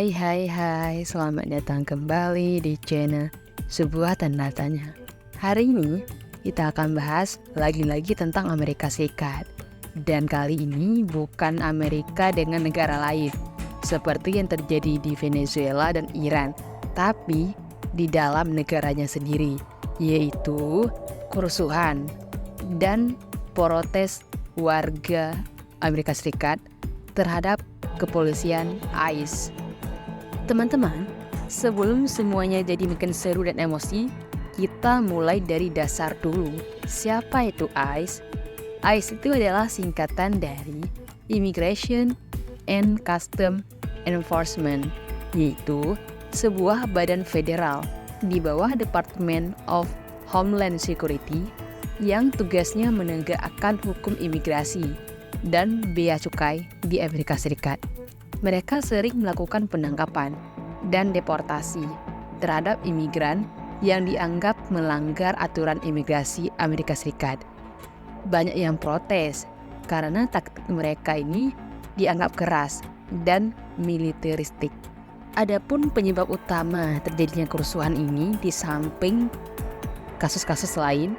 Hai, selamat datang kembali di channel Sebuah Tanda Tanya. Hari ini kita akan bahas lagi-lagi tentang Amerika Serikat. Dan kali ini bukan Amerika dengan negara lain, seperti yang terjadi di Venezuela dan Iran, tapi di dalam negaranya sendiri, yaitu kerusuhan dan protes warga Amerika Serikat terhadap kepolisian ICE. Teman-teman, sebelum semuanya jadi makin seru dan emosi, kita mulai dari dasar dulu. Siapa itu ICE? ICE itu adalah singkatan dari Immigration and Customs Enforcement, yaitu sebuah badan federal di bawah Department of Homeland Security yang tugasnya menegakkan hukum imigrasi dan bea cukai di Amerika Serikat. Mereka sering melakukan penangkapan dan deportasi terhadap imigran yang dianggap melanggar aturan imigrasi Amerika Serikat. Banyak yang protes karena taktik mereka ini dianggap keras dan militeristik. Adapun penyebab utama terjadinya kerusuhan ini di samping kasus-kasus lain,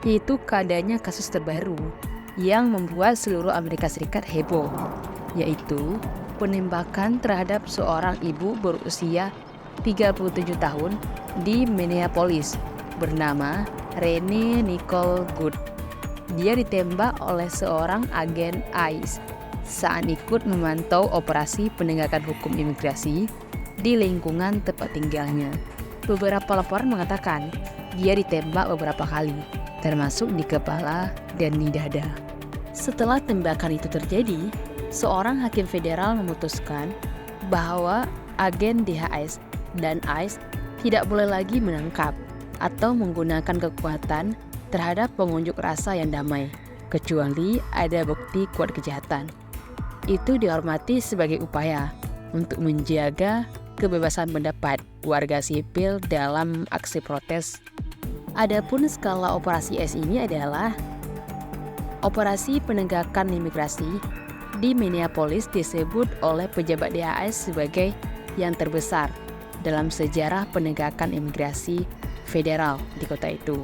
yaitu keadaannya kasus terbaru yang membuat seluruh Amerika Serikat heboh, yaitu penembakan terhadap seorang ibu berusia 37 tahun di Minneapolis bernama Renee Nicole Good. Dia ditembak oleh seorang agen ICE saat ikut memantau operasi penegakan hukum imigrasi di lingkungan tempat tinggalnya. Beberapa laporan mengatakan dia ditembak beberapa kali, termasuk di kepala dan di dada. Setelah tembakan itu terjadi, seorang hakim federal memutuskan bahwa agen DHS dan ICE tidak boleh lagi menangkap atau menggunakan kekuatan terhadap pengunjuk rasa yang damai, kecuali ada bukti kuat kejahatan. Itu dihormati sebagai upaya untuk menjaga kebebasan pendapat warga sipil dalam aksi protes. Adapun skala operasi ICE ini adalah operasi penegakan imigrasi di Minneapolis disebut oleh pejabat DHS sebagai yang terbesar dalam sejarah penegakan imigrasi federal di kota itu.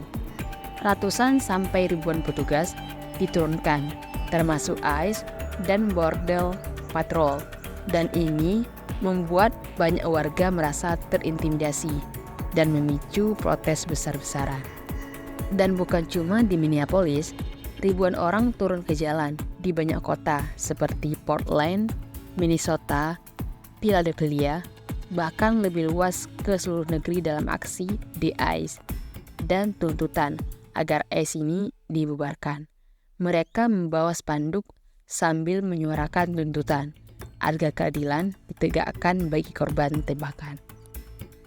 Ratusan sampai ribuan petugas diturunkan, termasuk ICE dan Border Patrol, dan ini membuat banyak warga merasa terintimidasi dan memicu protes besar-besaran. Dan bukan cuma di Minneapolis, ribuan orang turun ke jalan di banyak kota seperti Portland, Minnesota, Philadelphia, bahkan lebih luas ke seluruh negeri dalam aksi di ICE dan tuntutan agar ICE ini dibubarkan. Mereka membawa spanduk sambil menyuarakan tuntutan agar keadilan ditegakkan bagi korban tembakan.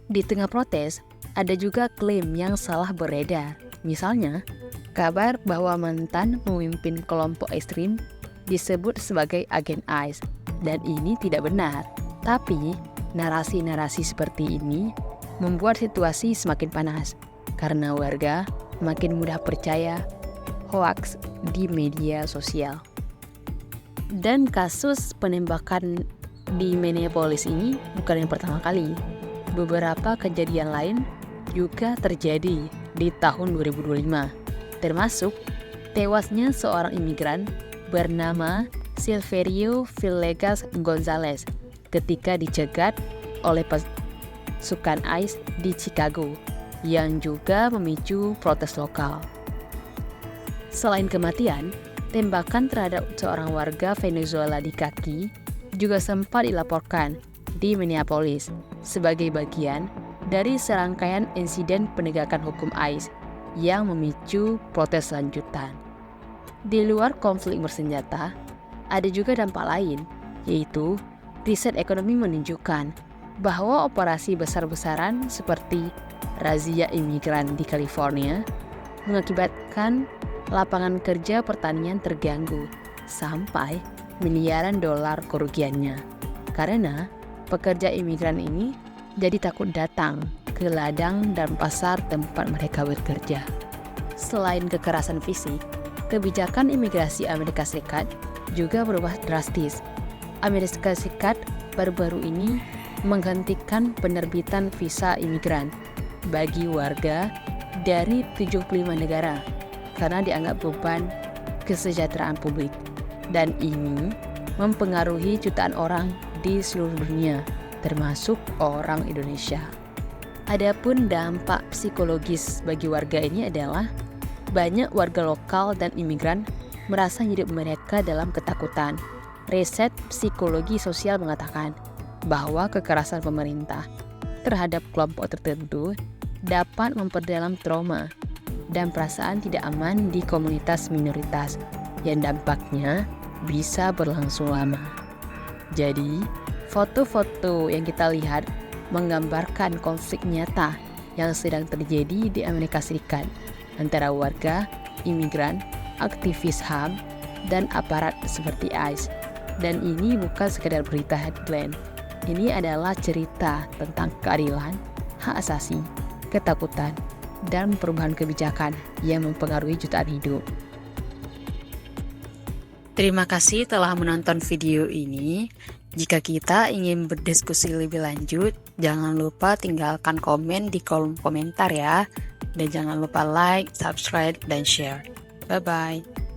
Di tengah protes, ada juga klaim yang salah beredar. Misalnya, kabar bahwa mantan pemimpin kelompok ekstrim disebut sebagai agen ICE, dan ini tidak benar. Tapi, narasi-narasi seperti ini membuat situasi semakin panas, karena warga makin mudah percaya hoaks di media sosial. Dan kasus penembakan di Minneapolis ini bukan yang pertama kali. Beberapa kejadian lain juga terjadi di tahun 2025, termasuk tewasnya seorang imigran bernama Silverio Villegas Gonzalez ketika dicegat oleh pasukan ICE di Chicago, yang juga memicu protes lokal. Selain kematian, tembakan terhadap seorang warga Venezuela di kaki juga sempat dilaporkan di Minneapolis sebagai bagian dari serangkaian insiden penegakan hukum ICE yang memicu protes lanjutan. Di luar konflik bersenjata, ada juga dampak lain, yaitu riset ekonomi menunjukkan bahwa operasi besar-besaran seperti razia imigran di California mengakibatkan lapangan kerja pertanian terganggu sampai miliaran dolar kerugiannya, karena pekerja imigran ini jadi takut datang ke ladang dan pasar tempat mereka bekerja. Selain kekerasan fisik, kebijakan imigrasi Amerika Serikat juga berubah drastis. Amerika Serikat baru-baru ini menghentikan penerbitan visa imigran bagi warga dari 75 negara karena dianggap beban kesejahteraan publik. Dan ini mempengaruhi jutaan orang di seluruh dunia, termasuk orang Indonesia. Adapun dampak psikologis bagi warga ini adalah banyak warga lokal dan imigran merasa hidup mereka dalam ketakutan. Riset psikologi sosial mengatakan bahwa kekerasan pemerintah terhadap kelompok tertentu dapat memperdalam trauma dan perasaan tidak aman di komunitas minoritas yang dampaknya bisa berlangsung lama. Jadi, foto-foto yang kita lihat menggambarkan konflik nyata yang sedang terjadi di Amerika Serikat antara warga, imigran, aktivis HAM, dan aparat seperti ICE. Dan ini bukan sekedar berita headline. Ini adalah cerita tentang keadilan, hak asasi, ketakutan, dan perubahan kebijakan yang mempengaruhi jutaan hidup. Terima kasih telah menonton video ini. Jika kita ingin berdiskusi lebih lanjut, jangan lupa tinggalkan komen di kolom komentar ya. Dan jangan lupa like, subscribe, dan share. Bye-bye.